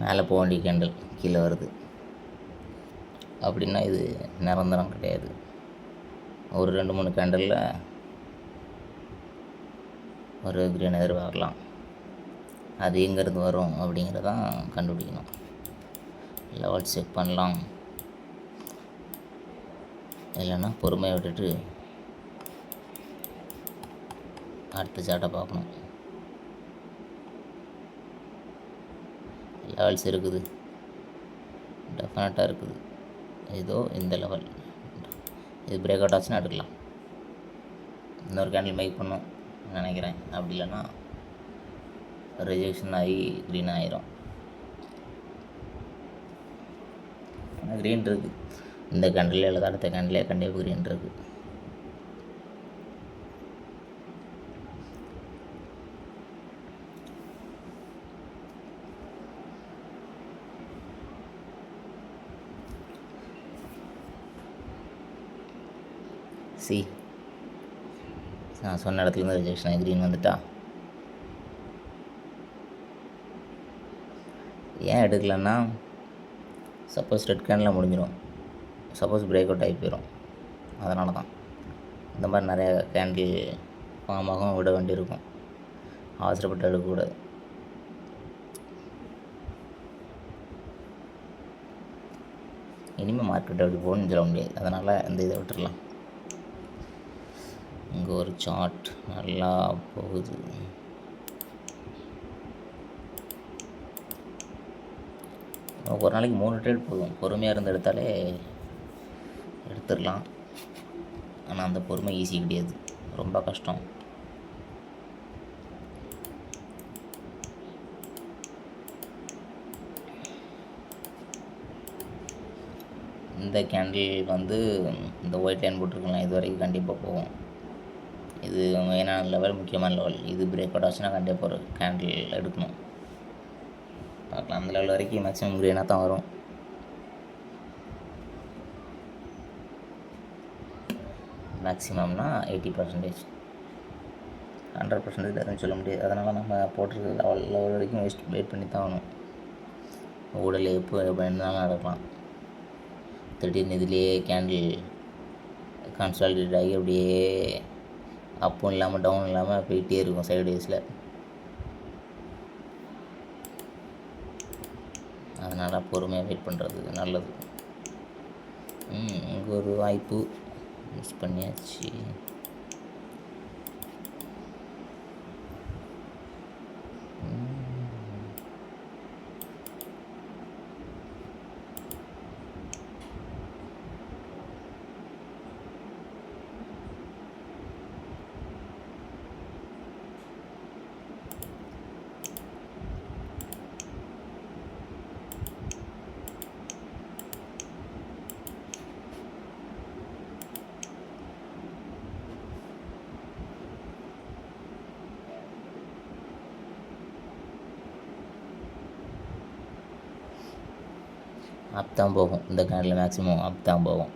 மேலே போக வேண்டிய கேண்டில் கீழே வருது அப்படின்னா இது நிரந்தரம் கிடையாது. ஒரு 2-3 கேண்டலில் ஒரு க்ரீன் எதிர்பார்க்கலாம். அது எங்கேருந்து வரும் அப்படிங்கிறதான் கண்டுபிடிக்கணும். லெவல் செக் பண்ணலாம், இல்லைன்னா பொறுமையை விட்டுட்டு அடுத்த சார்ட்டை பார்க்கணும். லெவல்ஸ் இருக்குது, டெஃபினட்டாக இருக்குது. ஏதோ இந்த லெவல் இது பிரேக் அவுட் ஆச்சுன்னா எடுக்கலாம். இன்னொரு கேண்டில் மேக் பண்ணும் நினைக்கிறேன். அப்படி இல்லைன்னா ரிஜெக்ஷன் ஆகி க்ரீன் ஆயிரும். ஆனால் க்ரீன் இருக்குது இந்த கேண்டில், இல்லை அடுத்த கேண்டிலே கண்டிப்பாக க்ரீன் இருக்குது. சி நான் சொன்ன இடத்துலேருந்து ரிஜெக்ஷன் ஆகி க்ரீன் வந்துட்டா. ஏன் எடுக்கலன்னா, சப்போஸ் ரெட் கேண்டில் முடிஞ்சிடும், சப்போஸ் பிரேக் அவுட் ஆகி போயிடும். அதனால தான் இந்த மாதிரி நிறைய கேண்டில் ஃபார்ம் ஆகும், விட வேண்டியிருக்கும். அவசரப்பட்டு எடுக்கக்கூடாது. இனிமேல் மார்க்கெட் அப்படி போகணும்னு சொல்ல முடியாது, அதனால் இந்த இதை விட்டுடலாம். இங்கே ஒரு சார்ட் நல்லா போகுது. ஒரு நாளைக்கு 3 ட்ரேட் போதும். பொறுமையாக இருந்து எடுத்தாலே எடுத்துடலாம். ஆனால் அந்த பொறுமை ஈஸி கிடையாது, ரொம்ப கஷ்டம். இந்த கேண்டில் வந்து இந்த ஒயிட் லைன் போட்டிருக்கலாம், இது வரைக்கும் கண்டிப்பாக போகும். இது மெயினான லெவல், முக்கியமான லெவல். இது பிரேக் அவுட் ஆச்சுன்னா கண்டிப்பாக ஒரு கேண்டில் எடுக்கணும். பார்க்கலாம். அந்த லெவல் வரைக்கும் மேக்ஸிமம் க்ரீனாக தான் வரும். மேக்ஸிமம்னா 80%, 100% எதுவும் சொல்ல முடியாது. அதனால் நம்ம போட்டிருக்க லெவல் வரைக்கும் வெயிட் பண்ணி தான் ஆகணும். ஊடல் எப்போ இருந்தாலும் நடக்கலாம். திடீர்னு இதுலேயே கேண்டில் கன்சாலிடேட் ஆகி அப்படியே அப்பும் இல்லாமல் டவுன் இல்லாமல் போயிட்டே இருக்கும் சைட்வேஸில். அதனால் பொறுமையாக வெயிட் பண்ணுறது நல்லது. இங்கே ஒரு வாய்ப்பு மிஸ் பண்ணியாச்சு. அப் தான் போகும் இந்த கேண்டில், மேக்ஸிமம் அப் தான் போகும்.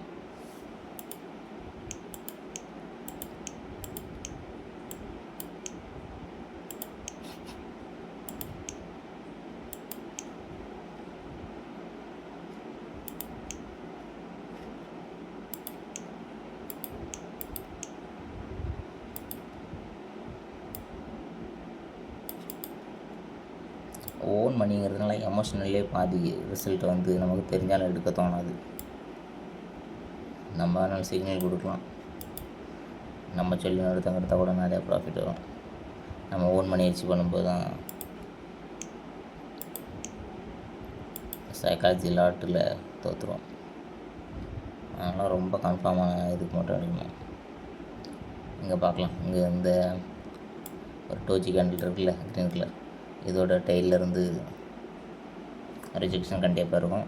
ஓன் மணிங்கிறதுனால எமோஷனல்லே பாதி ரிசல்ட் வந்து நமக்கு தெரிஞ்சாலும் எடுக்க தோணாது. நம்ம அதனால் சிக்னல் கொடுக்கலாம். நம்ம சொல்லி ஒருத்தங்க எடுத்தால் கூட நிறையா ப்ராஃபிட் வரும். நம்ம ஓன் மணி வச்சு பண்ணும்போது தான் சைக்காலஜி லாட்டில் தோற்றுரும். அதனால் ரொம்ப கன்ஃபார்மான இதுக்கு மட்டும் எடுக்கணும். இங்கே பார்க்கலாம். இங்கே இந்த ஒரு டோஜி கேண்டில் இருக்குல்ல, க்ரீன் கலர், இதோட டெய்லிருந்து ரிஜெக்ஷன் கண்டிப்பாக இருக்கும்.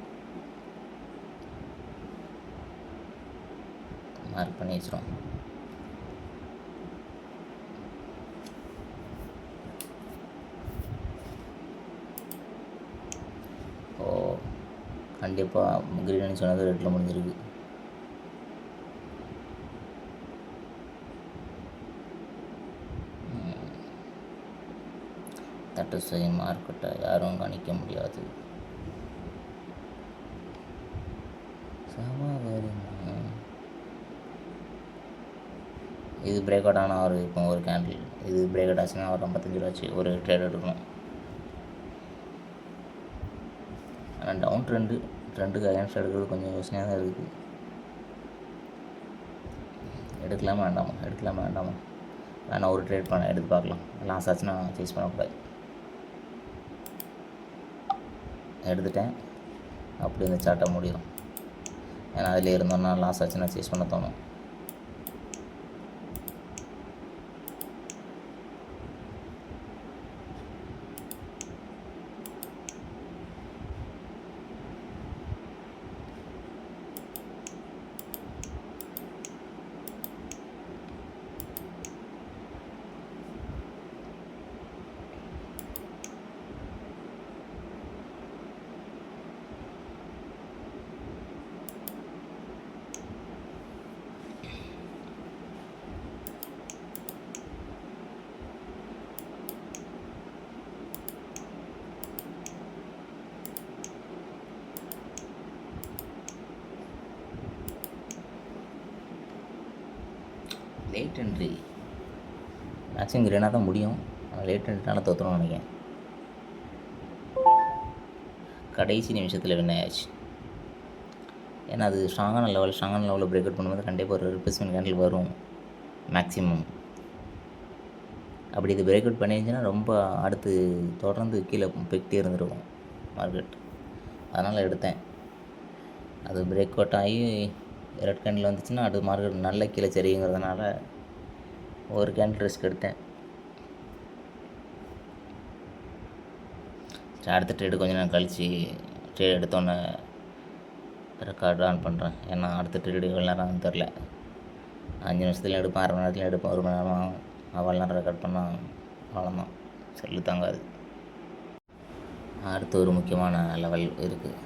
மார்க் பண்ணி வச்சிரும். கண்டிப்பாக க்ரீன் சொன்னது ரெட்டில் முடிஞ்சிருக்கு. தட்டு செய்யும் மார்க்கெட்டை யாரும் கணிக்க முடியாது. இது பிரேக் அவுட் ஆனால் அவர் இப்போ ஒரு கேண்டில் இது பிரேக் அவுட் ஆச்சுன்னா அவர் 55 ரூபா வச்சு ஒரு ட்ரேட் எடுக்கணும். ஆனால் டவுன் ட்ரெண்டுக்கு அகேன்ஸ்ட் எடுக்கிறது கொஞ்சம் யோசனையாக தான் இருக்குது. எடுக்கலாமா வேண்டாமா நான் ஒரு ட்ரேட் எடுத்து பார்க்கலாம். லாஸ் ஆச்சுன்னா சேஸ் பண்ணக்கூடாது. எடுத்துட்டேன். அப்படி இந்த சார்ட்டை முடியும். ஏன்னா அதில் இருந்தோன்னா லாஸ் ஆச்சுன்னா சேஸ் பண்ண தோணும். லேட் என்ட்ரி மேக்ஸிமம் கிரீனாக தான் முடியும். ஆனால் லேட் என்ட்ரினால தோற்றுறோம்னு நினைக்கிறேன். கடைசி நிமிஷத்தில் வின் ஆயாச்சு. ஏன்னா அது ஸ்ட்ராங்கான லெவலில் பிரேக் அவுட் பண்ணும்போது கண்டிப்பாக ஒரு ரிப்ளேஸ்மெண்ட் கேண்டில் வரும் மேக்ஸிமம். அப்படி இது பிரேக் அவுட் பண்ணிருந்துச்சுன்னா ரொம்ப அடுத்து தொடர்ந்து கீழே போய்கிட்டே இருந்துருக்கும் மார்க்கெட். அதனால் எடுத்தேன். அது பிரேக் அவுட் ஆகி ரெட் கேண்டில் வந்துச்சுன்னா அது மார்க்கெட் நல்ல கீழே சரிங்கிறதுனால ஒரு கேண்டில் ரிஸ்க் எடுத்தேன். அடுத்த ட்ரேடு கொஞ்சம் நேரம் கழித்து ட்ரேட் எடுத்தோன்னே ரெக்கார்டு ஆன் பண்ணுறேன். ஏன்னா அடுத்த ட்ரேடு எவ்வளோ நேரம் தெரில. 5 நிமிஷத்தில் எடுப்பேன், 1/2 மணி நேரத்தில் எடுப்பேன், 1 மணி நேரம் ஆகும். அவ்வளோ நேரம் ரெக்கார்ட் பண்ணால் அவ்வளோதான், செல்லு தாங்காது. அடுத்து ஒரு முக்கியமான லெவல் இருக்குது,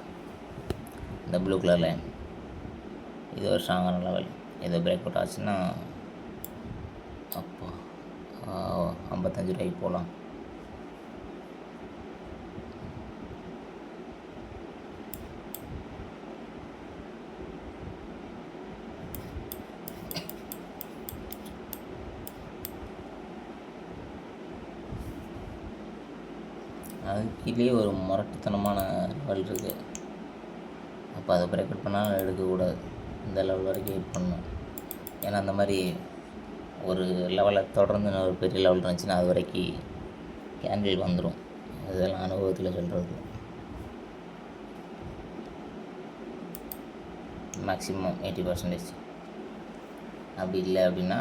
இந்த ப்ளூ கலர் லைன். இது ஒரு ஸ்ட்ராங்கான லெவல். இதை பிரேக் அவுட் ஆச்சுன்னா அப்போ 55 ரூபாய்க்கு போகலாம். அது கீழே ஒரு முரட்டுத்தனமான லெவல் இருக்குது. அப்போ அதை பிரேக் அவுட் பண்ணால் எடுக்கக்கூடாது. இந்த லெவல் வரைக்கும் வெயிட் பண்ணணும். ஏன்னா அந்த மாதிரி ஒரு லெவலை தொடர்ந்து ஒரு பெரிய லெவல் இருந்துச்சுன்னா அது வரைக்கும் கேண்டில் வந்துடும். இதெல்லாம் அனுபவத்தில் சொல்கிறது. மேக்ஸிமம் 80%. அப்படி இல்லை அப்படின்னா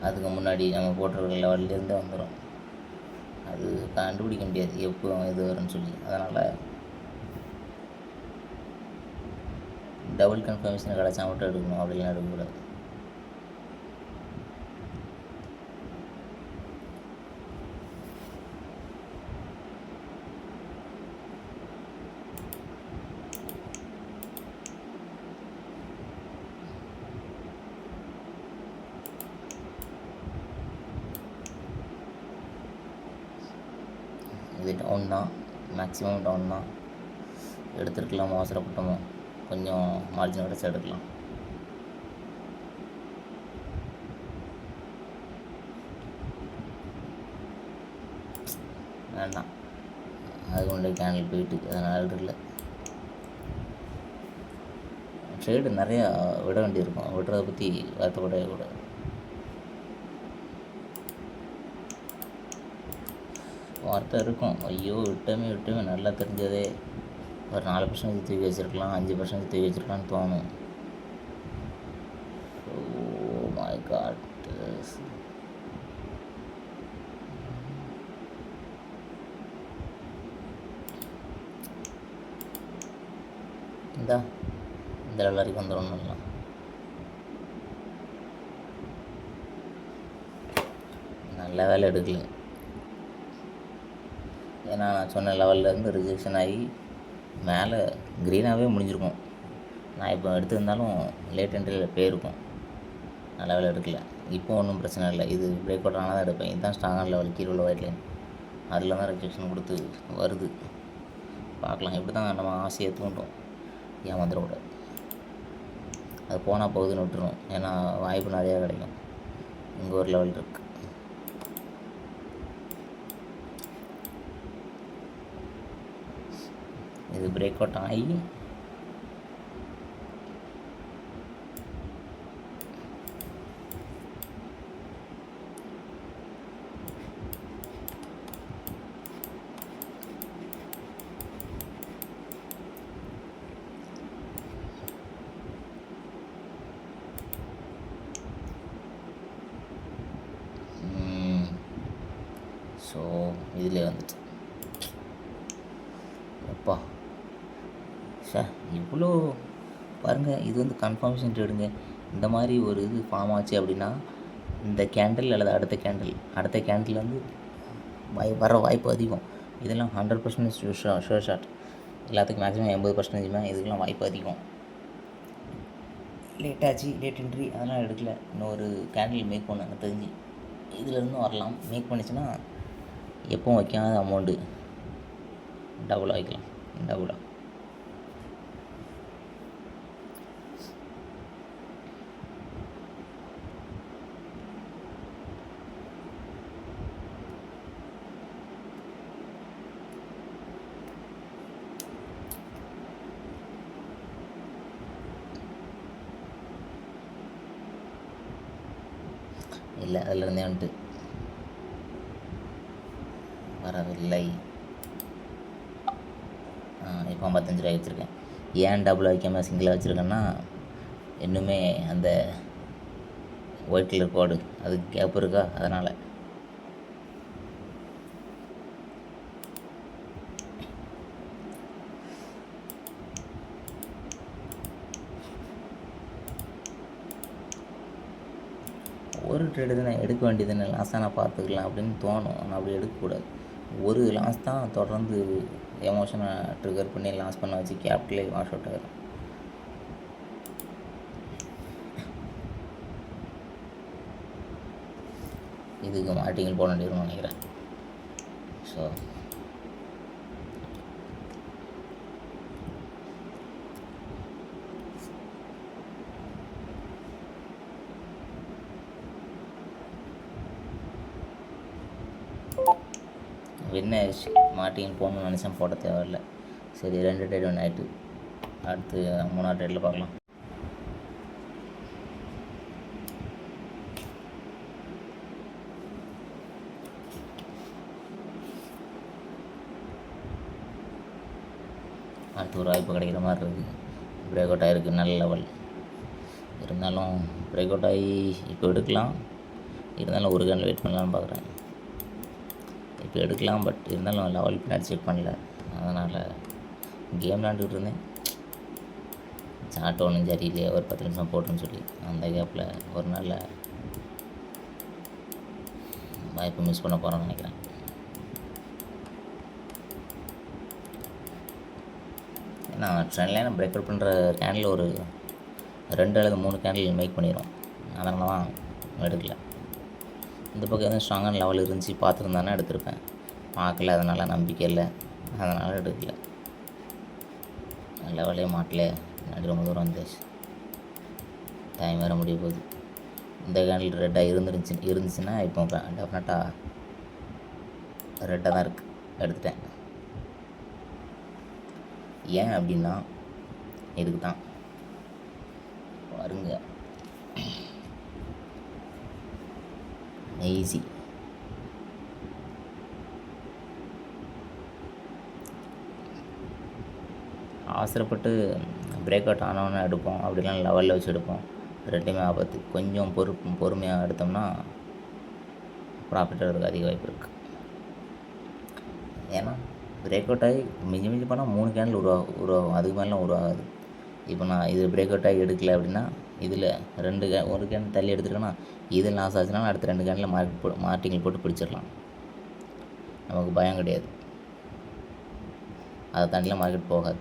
அதுக்கு முன்னாடி நம்ம போட்டிருக்க லெவல்லேருந்து வந்துடும். அது கண்டுபிடிக்க முடியாது எப்போ இது வரும்னு சொல்லி. அதனால் டபுள் கன்ஃபர்மேஷன் கிடச்சா மட்டும் எடுக்கணும், அப்படிலாம் எடுக்கக்கூடாது. இது டவுன் தான், மேக்ஸிமம் டவுன் தான். எடுத்துருக்கலாமோ அவசரப்பட்டோமோ, கொஞ்சம் மார்ஜின் கிடச்சி எடுக்கலாம். வேண்டாம், அது கொண்டு கேண்டில் போயிட்டு அதனால் எடுக்கல. ட்ரேடு நிறையா விட வேண்டியிருக்கும், விடுறதை பற்றி வருத்தப்படவே கூடாது. வார்த்தை இருக்கும், ஐயோ விட்டமே நல்லா தெரிஞ்சதே, ஒரு 4% தூக்கி வச்சுருக்கலாம், 5% தூக்கி வச்சுருக்கலான்னு தோணும். Oh my god. இந்த லெவல் வரைக்கும் வந்துடும். நல்ல வேலை எடுக்கல. ஏன்னா நான் சொன்ன லெவல்லேருந்து ரிஜெக்ஷன் ஆகி மேலே க்ரீனாகவே முடிஞ்சிருக்கும். நான் இப்போ எடுத்திருந்தாலும் லேட் என்ட்ரியில் போயிருக்கும். நான் லெவல் எடுக்கல. இப்போ ஒன்றும் பிரச்சனை இல்லை. இது பிரேக் அவுட் ஆனால் தான் எடுப்பேன். இதுதான் ஸ்ட்ராங்கான லெவல், கீழே உள்ள ஒயிட் லைன். அதில் தான் ரிஜெக்ஷன் கொடுத்து வருது. பார்க்கலாம், இப்படி தான் நம்ம ஆசையை தூண்டும். ஏமாந்துடக்கூடாது. அது போனால் போகுதுன்னு விட்டுரும். ஏன்னா வாய்ப்பு நிறையா கிடைக்கும். இங்கே ஒரு லெவல் இருக்குது. இது பிரேக் அவுட் ஆகி ஸோ இதில் வந்துட்டு அப்பா சார் இவ்வளோ பாருங்கள். இது வந்து கன்ஃபர்மேஷன் ட்ரேடுங்க. இந்த மாதிரி ஒரு இது ஃபார்ம் ஆச்சு அப்படின்னா இந்த கேண்டில் அல்லது அடுத்த கேண்டில் வந்து வர வாய்ப்பு அதிகம். இதெல்லாம் 100% ஷுவர் ஷாட். எல்லாத்துக்கும் மேக்ஸிமம் 80% இதுக்கெல்லாம் வாய்ப்பு அதிகம். லேட் ஆச்சு, லேட் என்ட்ரி அதெல்லாம் எடுக்கல. இன்னொரு கேண்டில் மேக் பண்ண எனக்கு தெரிஞ்சு இதிலேருந்தும் வரலாம். மேக் பண்ணிச்சுன்னா எப்பவும் வைக்காத அமௌண்ட்டு டபுளாக வைக்கலாம். டபுளாக இல்லை. அதிலிருந்தே வந்துட்டு வரவில்லை. இப்போ 55 ரூபாய் வச்சுருக்கேன். ஏன் டபுள் வைக்காமல் சிங்கிளாக வச்சுருக்கேன்னா இன்னுமே அந்த ஒயிட் கலர் கோடு அது கேப் இருக்கா, அதனால். ஒரு ட்ரேடு தானே எடுக்க வேண்டியது தானே, லாஸாக நான் பார்த்துக்கலாம் அப்படின்னு தோணும். ஆனால் அப்படி எடுக்கக்கூடாது. ஒரு லாஸ் தான் தொடர்ந்து எமோஷனை ட்ரிகர் பண்ணி லாஸ் பண்ண வச்சு கேபிட்டலே வாஷ் அவுட் ஆகிடும். இதுக்கு மார்ட்டிங்கள் போட வேண்டியதுன்னு நினைக்கிறேன். ஸோ வின்னாயிடுச்சு. மார்ட்டிங்கள் போடணும்னு நினச்சேன், போட தேவையில்லை. சரி, 2 ட்ரேட் ஒன்று ஆகிட்டு அடுத்து 3ஆவது ட்ரேட்டில் பார்க்கலாம். அடுத்து ஒரு வாய்ப்பு கிடைக்கிற மாதிரி இருக்குது. பிரேக் அவுட் ஆகிருக்கு நல்ல லெவல். இருந்தாலும் பிரேக் அவுட் ஆகி இப்போ எடுக்கலாம். இருந்தாலும் ஒரு கேண்டில் வெயிட் பண்ணலான்னு பார்க்குறேன். இப்போ எடுக்கலாம், பட் இருந்தாலும் லெவல் பின்னாடி செக் பண்ணல. அதனால் கேம் விளாண்டுக்கிட்டு இருந்தேன். சாட் ஒன்றும் சரியில்லையே, ஒரு 10 நிமிஷம் போட்டுன்னு சொல்லி அந்த கேப்பில் ஒரு நல்ல வாய்ப்பு மிஸ் பண்ண போகிறோன்னு நினைக்கிறேன். ஏன்னா ட்ரெண்ட் லைனை பிரேக் அவுட் பண்ணுற கேண்டில் ஒரு 2 அல்லது 3 கேண்டில் மேக் பண்ணிடும். அதனால தான் எடுக்கல. இந்த பக்கம் எதுவும் ஸ்ட்ராங்கான லெவல் இருந்துச்சு பார்த்துருந்தானே எடுத்திருப்பேன். பார்க்கல, அதனால் நம்பிக்கை இல்லை, அதனால் எடுக்கல. லெவலே மாட்டல, முன்னாடி ரொம்ப தூரம் வந்துச்சு. டைம் வேறு முடிய போகுது. இந்த கேண்டில் ரெட்டாக இருந்துச்சுன்னா இப்போ டெஃபினட்டாக ரெட்டாக தான் இருக்குது, எடுத்துட்டேன். ஏன் அப்படின்னா இதுக்கு தான் பாருங்க, ஈஸி. அவசரப்பட்டு பிரேக் அவுட் ஆனவொன்னே எடுப்போம், அப்படிலாம் லெவலில் வச்சு எடுப்போம். ரெண்டுமே ஆபத்து. கொஞ்சம் பொறுமையாக எடுத்தோம்னா ப்ராஃபிட் வரதுக்கு அதிக வாய்ப்பு இருக்குது. ஏன்னா பிரேக் அவுட் ஆகி மிஞ்சி போனால் 3 கேண்டில் உருவாகும். அதுக்கு மேலாம் உருவாகாது. இப்போ நான் இது பிரேக் அவுட் ஆகி எடுக்கல அப்படின்னா இதில் ஒரு கேண்டில் தள்ளி எடுத்துருக்கேன்னா இது லாஸ் ஆச்சுன்னா அடுத்த 2 கேண்டில் மார்ட்டிங்கில் போட்டு பிடிச்சிடலாம். நமக்கு பயம் கிடையாது. அதை தாண்டிலாம் மார்க்கெட் போகாது.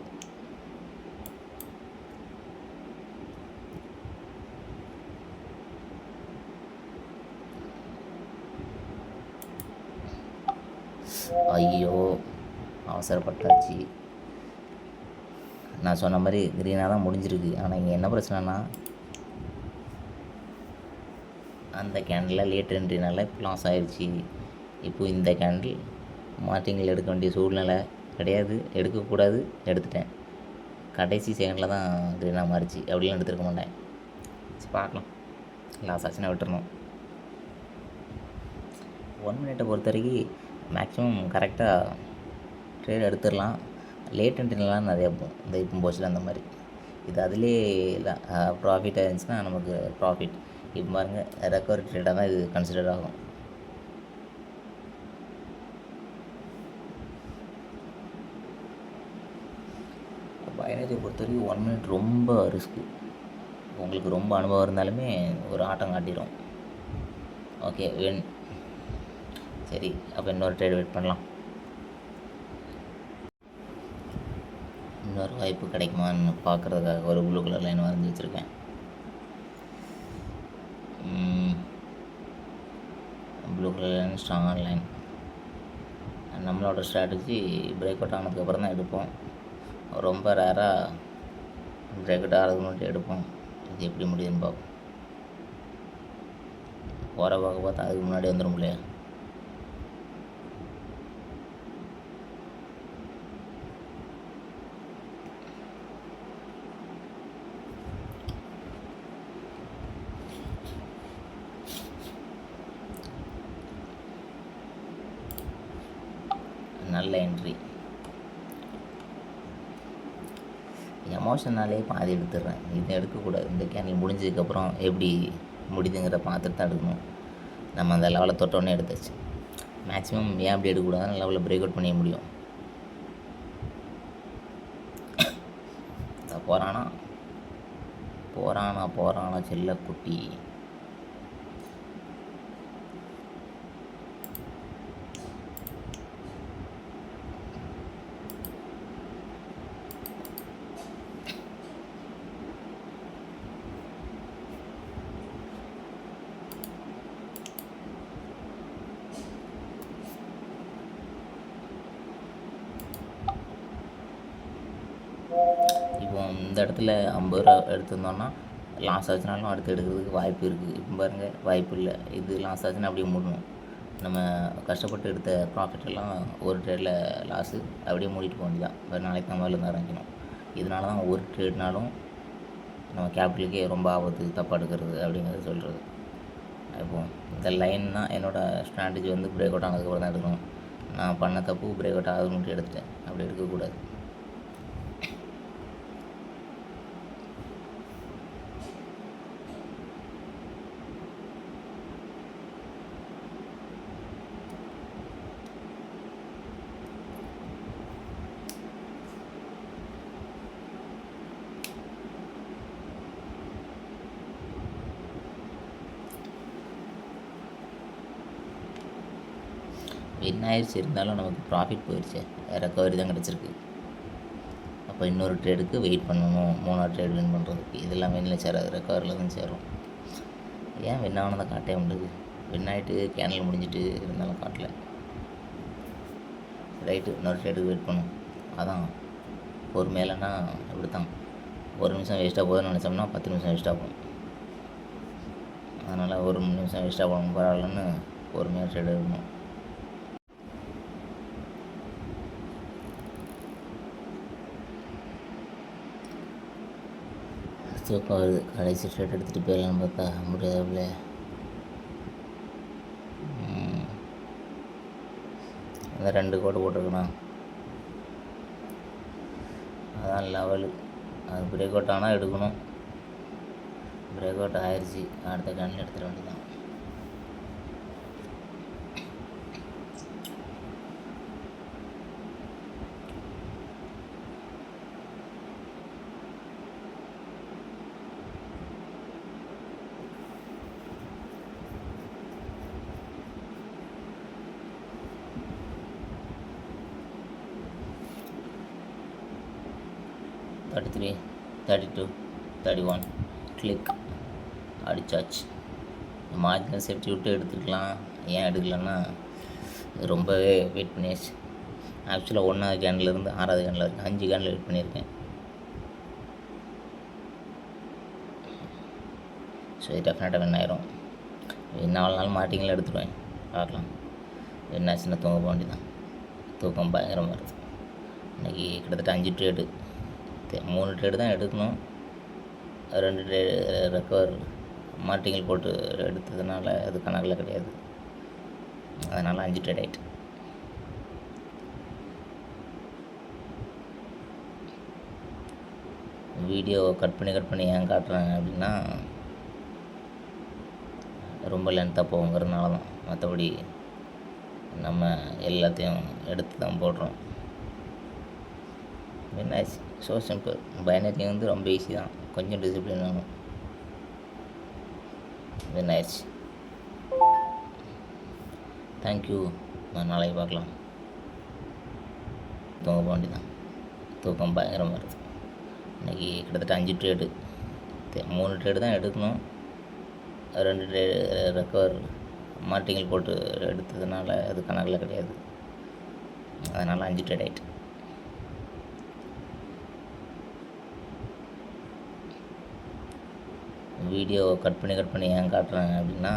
ஐயோ, அவசரப்பட்டாச்சு. நான் சொன்ன மாதிரி க்ரீனாக தான் முடிஞ்சிருக்கு. ஆனால் இங்கே என்ன பிரச்சனைனா, அந்த கேண்டில் லேட் என்ட்ரினால இப்போ லாஸ் ஆயிடுச்சு. இப்போ இந்த கேண்டில் மார்டிங்கில் எடுக்க வேண்டிய சூழ்நிலை கிடையாது, எடுக்கக்கூடாது, எடுத்துட்டேன். கடைசி செகண்டில் தான் க்ரீனாக மாறிச்சு. அப்படிலாம் எடுத்துருக்க மாட்டேன். சரி பார்க்கலாம், லாஸ் ஆச்சுன்னா விட்டுறணும். 1 மினிட்டை பொறுத்த வரைக்கும் மேக்ஸிமம் கரெக்டாக ட்ரேட் எடுத்துடலாம். லேட் என்ட்ரிலாம் நிறையா போகும். இந்த இப்போ போச்சுல அந்த மாதிரி. இது அதிலே ப்ராஃபிட்டாக இருந்துச்சுன்னா நமக்கு ப்ராஃபிட். இப்போ பாருங்கள், ரெக்கவரி ட்ரேடாக தான் இது கன்சிடர் ஆகும். பைனரியை பொறுத்த வரைக்கும் 1 மினிட் ரொம்ப ரிஸ்க்கு. உங்களுக்கு ரொம்ப அனுபவம் இருந்தாலுமே ஒரு ஆட்டம் காட்டிடும். Okay van. சரி, அப்போ இன்னொரு ட்ரேட் வெயிட் பண்ணலாம். இன்னொரு வாய்ப்பு கிடைக்குமான்னு பார்க்குறதுக்காக ஒரு ப்ளூ கலர் லைன் வரைஞ்சி வச்சுருக்கேன். ப்ளூ கலர் லைன் ஸ்ட்ராங்கான லைன். நம்மளோட ஸ்ட்ராட்டஜி பிரேக் அவுட் ஆனதுக்கப்புறம் தான் எடுப்போம். ரொம்ப ரேராக பிரேக் அவுட் ஆகிறதுக்கு முன்னாடி எடுப்போம். இது எப்படி முடியுதுன்னு பார்ப்போம். போகிற பார்க்க பார்த்தா அதுக்கு முன்னாடி வந்துடும் இல்லையா. நல்ல என்ட்ரி. எமோஷனாலே பாதி எடுத்துடுறேன். இது எடுக்கக்கூடாது. இந்த கேண்டில் முடிஞ்சதுக்கப்புறம் எப்படி முடியுதுங்கிற பார்த்துட்டு தான் எடுக்கணும். நம்ம அந்த லெவலை தொட்டோன்னே எடுத்தாச்சு. மேக்ஸிமம் ஏன் அப்படி எடுக்கக்கூடாது, லெவலில் பிரேக் அவுட் பண்ணிய முடியும். போகிறானா செல்லக்குட்டி. இப்போ இந்த இடத்துல 50 ரூபா எடுத்திருந்தோன்னா லாஸ் ஆச்சுனாலும் அடுத்து எடுக்கிறதுக்கு வாய்ப்பு இருக்குது. இப்போ பாருங்கள், வாய்ப்பு இல்லை. இது லாஸ் ஆச்சுன்னா அப்படியே மூடணும். நம்ம கஷ்டப்பட்டு எடுத்த ப்ராஃபிட் எல்லாம் ஒரு ட்ரேடில் லாஸு, அப்படியே மூடிட்டு போக வேண்டியதான். வேறு நாளைக்கு நம்ம இருந்து ஆரம்பிக்கணும். இதனால தான் ஒரு ட்ரேட்னாலும் நம்ம கேபிட்டலுக்கே ரொம்ப ஆபத்து, தப்பாக எடுக்கிறது அப்படிங்கிறது சொல்கிறது. இப்போது இந்த லைன் தான் என்னோடய ஸ்ட்ராட்டஜி. வந்து பிரேக் அவுட் ஆனதுக்கப்புறம் தான் எடுக்கணும். நான் பண்ண தப்பு பிரேக் அவுட் ஆகுது மட்டும் எடுத்துட்டேன். அப்படி எடுக்கக்கூடாது. வின் ஆயிடுச்சு, இருந்தாலும் நமக்கு ப்ராஃபிட் போயிடுச்சு. ரெக்கவரி தான் கிடச்சிருக்கு. அப்போ இன்னொரு ட்ரேடுக்கு வெயிட் பண்ணணும். 3ஆவது ட்ரேட் வின் பண்ணுறதுக்கு. இதெல்லாம் வின்னில் சேராது, ரெக்கவரியில் தான் சேரும். ஏன் வின் ஆனதை காட்டே முடியுது. வின் ஆகிட்டு கேண்டில் முடிஞ்சிட்டு இருந்தாலும் காட்டல. ரைட்டு, இன்னொரு ட்ரேடுக்கு வெயிட் பண்ணும். அதான் பொறுமையிலன்னா இப்படி தான். 1 நிமிஷம் வேஸ்ட்டாக போகுதுன்னு நினச்சோம்னா 10 நிமிஷம் வேஸ்ட்டாக போகும். அதனால் 1 நிமிஷம் வேஸ்ட்டாக போகணும் பரவாயில்லன்னு பொறுமையாக ட்ரேட் எடுக்கணும். தூக்கம் வருது. கடைசி ட்ரேட் எடுத்துகிட்டு போயிடலான்னு பார்த்தா முடியாதுல. அந்த 2 கோடு போட்டிருக்கணும். அதான் லெவலு. அது பிரேக் அவுட் ஆனால் எடுக்கணும். பிரேக் அவுட் ஆயிடுச்சு. அடுத்த கேண்டில் எடுத்துட வேண்டியதான். $33, $32, $31 கிளிக் அடிச்சாச்சு. மார்ஜினல் சேஃப்டி விட்டு எடுத்துக்கலாம். ஏன் எடுக்கலன்னா ரொம்பவே வெயிட் பண்ணியாச்சு. ஆக்சுவலாக 1ஆவது கேண்டிலேருந்து 6ஆவது கேண்டில் வரைக்கும் 5 கேண்டில் வெயிட் பண்ணியிருக்கேன். ஸோ இது டெஃபினட்டாக வின் ஆயிரும். வின் ஆகலனாலும் மாட்டிங்களும் எடுத்துடுவேன். பார்க்கலாம். வின் ஆச்சுன்னா தூங்க போக வேண்டியதான். தூக்கம் பயங்கரமாக இருக்குது. இன்றைக்கி கிட்டத்தட்ட 5 ட்ரேடு, 3 ட்ரேடு தான் எடுக்கணும். 2 ட்ரேடு ரெக்கவர் மார்டிங்கில் போட்டு எடுத்ததுனால அது கணக்கில் கிடையாது. அதனால் 5 ட்ரேட் ஆகிட்டு. வீடியோ கட் பண்ணி ஏன் காட்டுறாங்க அப்படின்னா ரொம்ப லென்த்தாக போகுங்கிறதுனால தான். மற்றபடி நம்ம எல்லாத்தையும் எடுத்து தான் போடுறோம். நைஸ். So simple. பைனரி வந்து ரொம்ப ஈஸி தான், கொஞ்சம் டிசிப்ளின் வேணும். நைஸ். தேங்க்யூ. நாளைக்கு பார்க்கலாம். தூங்க போக வேண்டியதான். தூக்கம் பயங்கரமாக இருக்குது. இன்றைக்கி கிட்டத்தட்ட 5 ட்ரேடு, 3 ட்ரேடு தான் எடுக்கணும். 2 ட்ரேடு ரெக்கவர் மார்டிங்கில் போட்டு எடுத்ததுனால அது கணக்கில் கிடையாது. அதனால் 5 ட்ரேட் ஆகிட்டு. வீடியோ கட் பண்ணி ஏன் காட்டுறாங்க அப்படின்னா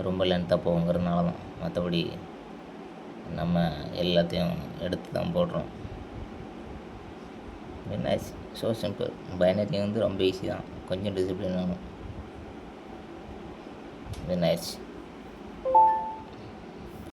ரொம்ப லென்த்தாக போகுங்கிறதுனால தான். மற்றபடி நம்ம எல்லாத்தையும் எடுத்து தான் போடுறோம். நைஸ். So simple. பைனரி வந்து ரொம்ப ஈஸி தான், கொஞ்சம் டிசிப்ளின் வேணும். நைஸ்.